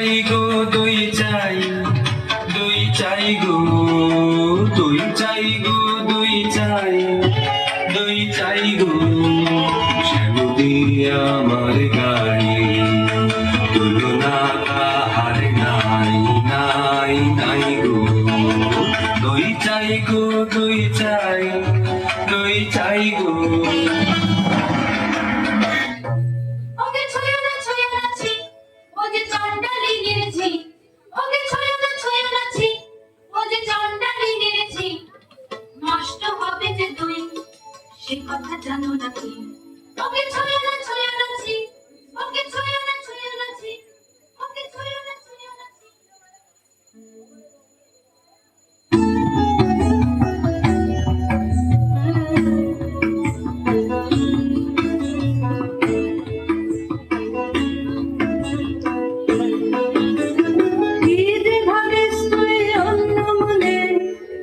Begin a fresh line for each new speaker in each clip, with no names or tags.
চাই গো দই চাই, দই চাই গো, দই চাই গো, দই চাই, দই চাই গো। শ্যামদি আমার গাড়ি তুলনা কাহার নাই, নাই নাই গো। দই চাই গো, দই চাই, দই চাই গো।
সে কথা জানো নাকি? ওকে ছুঁয়ো না ছুঁয়ো না ছি, ওকে ছুঁয়ো না ছুঁয়ো না ছি, ওকে ছুঁয়ো না ছুঁয়ো না ছি।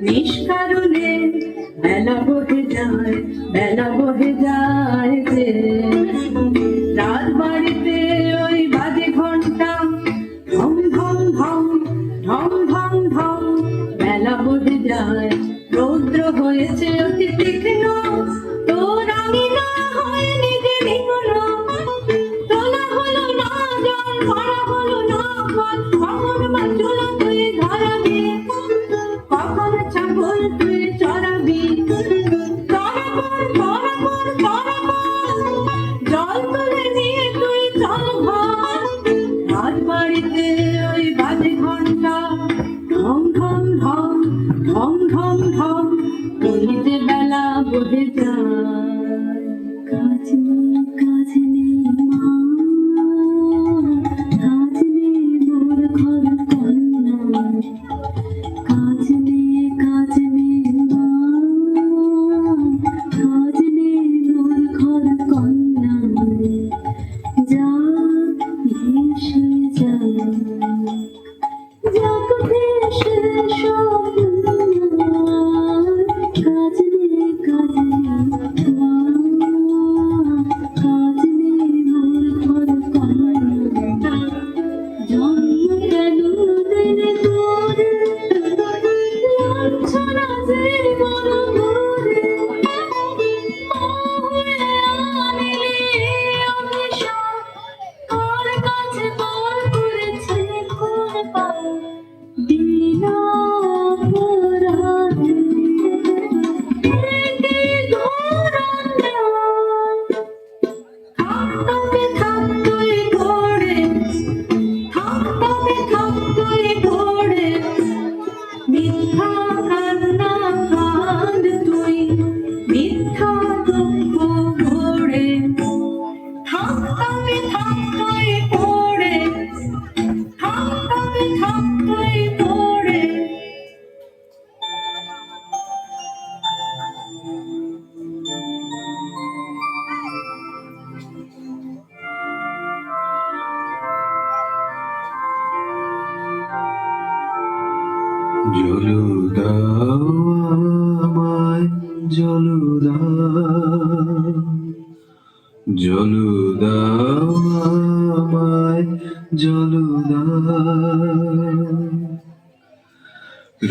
নিষ্কারণে বেলা বহে যায়, বেলা বহে যায় যে রাত বাড়িতে ওই বাজে ঘন্টা ঢং ঢং ঢং ঢং ঢং ঢং। বেলা বহে যায়, রৌদ্র হয়েছে অতি তীক্ষ্ণ, তোর আঙিনা হয়ে নিজে নিগুণ। তোলা হলো না জল, ভরা হলো না ফল, কখন বা চুলা তুই ধরাবি, কখন ছাগল তুই চড়াবি। তরাবর তরাবর তরাবর, জল তুলে নিয়ে তুই চল ঘর। রাত বাড়িতে ওই বাজে ঘন্টা ঢং ঢং ঢং ঢং ঢং ঢং। বলিতে বেলা বহে যায়, কাজ নেই কাজ নেই মা, কাজ নেই মোর ঘর কন্যা। কাজ নেই মা, কাজ নেই মোর ঘর কন্যা। যা ভেসে যা, যাক ভেসে সব দুনিয়া। কাজ নেই মা, কাজ নেই মোর ঘর কন্যা। জন্ম কেন দিলে তোর, লাঞ্ছনা যে বড় করে। মা হয়ে আনিলে অভিশাপ, কার কাছে বল করেছে কোন পাপ। বিনা অপরাধে একে ঘোর অন্যায়। থাক তবে থাক তুই ঘোরে, থাক তবে থাক তুই ঘোরে। মিথ্যা কান্না কাঁদ তুই, মিথ্যা দুঃখ ঘোরে। থাক তবে থাক তুই ঘোরে, থাক তবে থাক তুই ঘোরে।
জলু দাও আমায়, জলু দাও, জলু দাও আমায়, জলু দাও।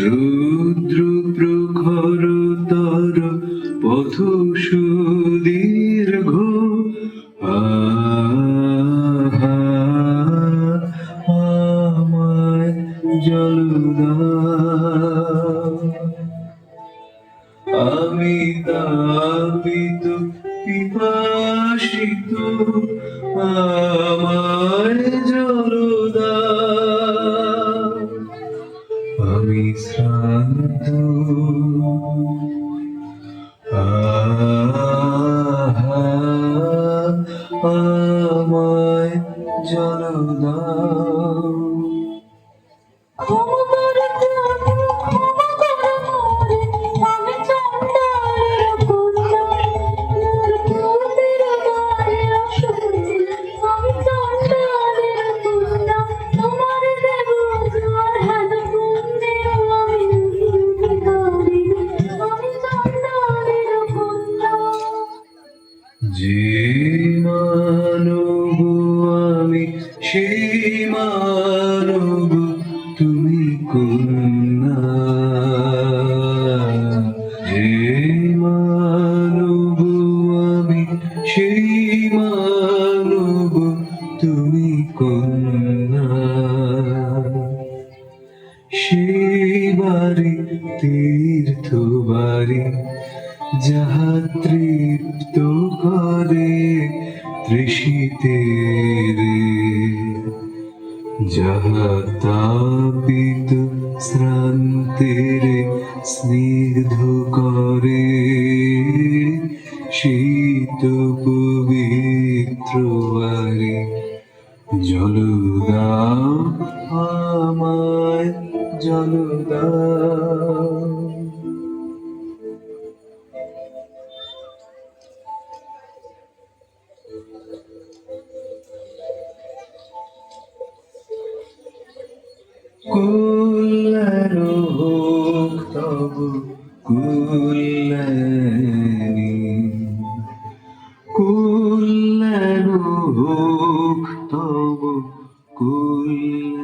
রুদ্র প্রখর তর পথ সুদীর্ঘ, আমায় জলু দাও। আমি তাপিত পিপাসিত, আমায় জলু দাও। আমি শ্রান্ত, আমায় জলু দাও।
ক্ষমা করে প্রভু, ক্ষমা করে মোরে, আমি চণ্ডালের কন্যা। মোর প্রতির গায়ে অসুচি, আমি চণ্ডালের কন্যা। তোমার দেব জোয়ার হেন পুণ্যে, আমি অধিকারী, আমি চণ্ডালের কন্যা।
যে মানব আমি সেই মানব তুমি কন্যা, যে মানব আমি সেই মানব তুমি কন্যা। সেই বাড়ি তীর্থ বাড়ি যাহা তৃপ্ত করে তৃষিতের, যাহা তাপিত শ্রান্তের স্নিগ্ধ করে শীত পবিত্র বাড়ি। জল দাও আমায়, জল দাও। কল্যাণ হোক তব কল্যাণী, কল্যাণ হোক তব কল্যাণী।